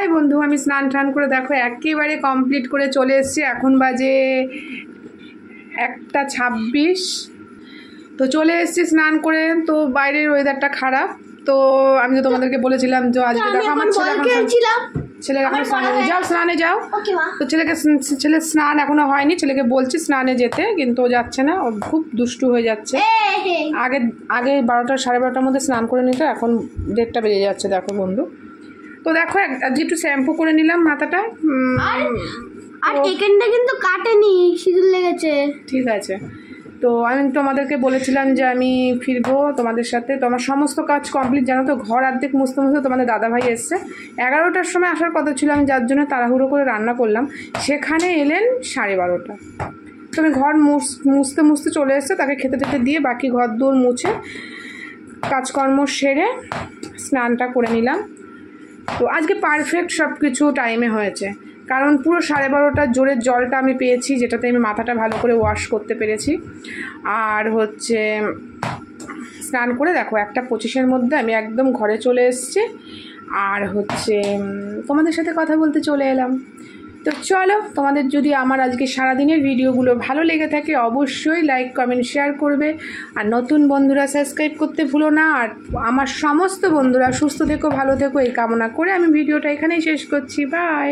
High বন্ধু, আমি স্নান টান করে দেখো একেবারে কমপ্লিট করে চলে এসেছি। এখন বাজে 1:26। তো চলে এসেছি স্নান করে। তো বাইরের ওয়েদারটা খারাপ, তো আমি তো তোমাদেরকে বলেছিলাম যে আজকে দেখো আমার ছেলে এখন স্নানে যাও। তো ছেলে স্নান এখনো হয়নি, ছেলেকে বলছি স্নানে যেতে, কিন্তু ও যাচ্ছে না, ও খুব দুষ্টু হয়ে যাচ্ছে। আগে 12টা 12:30টার মধ্যে স্নান করে নিত, এখন 1:30টা বেজে যাচ্ছে দেখো বন্ধু। তো দেখো আজকে একটু শ্যাম্পু করে নিলাম মাথাটা, আর এখানটা কিন্তু কাটেনি, সিঁদুর লেগেছে। ঠিক আছে। তো আমি তোমাদেরকে বলেছিলাম যে আমি ফিরবো তোমাদের সাথে। তো আমার সমস্ত কাজ কমপ্লিট, জানো তো, ঘর অর্ধেক মুছতে মুছতে তোমাদের দাদাভাই এসছে। 11টার সময় আসার কথা ছিল, আমি যার জন্য তাড়াহুড়ো করে রান্না করলাম, সেখানে এলেন 12:30। তো আমি ঘর মুছতে মুছতে চলে এসছে, তাকে খেতে টেতে দিয়ে বাকি ঘর দৌড় মুছে কাজকর্ম সেরে স্নানটা করে নিলাম। তো আজকে পারফেক্ট সব কিছু টাইমে হয়েছে, কারণ পুরো 12:30টার জোরের জলটা আমি পেয়েছি, যেটাতে আমি মাথাটা ভালো করে ওয়াশ করতে পেরেছি। আর হচ্ছে স্নান করে দেখো 1:25-এর মধ্যে আমি একদম ঘরে চলে এসেছি। আর হচ্ছে তোমাদের সাথে কথা বলতে চলে এলাম। তো চলো, তোমাদের যদি আমার আজকে সারাদিনের ভিডিওগুলো ভালো লেগে থাকে অবশ্যই লাইক কমেন্ট শেয়ার করবে। আর নতুন বন্ধুরা সাবস্ক্রাইব করতে ভুলো না। আর আমার সমস্ত বন্ধুরা সুস্থ থেকো, ভালো থেকো, এই কামনা করে আমি ভিডিওটা এখানেই শেষ করছি। বাই।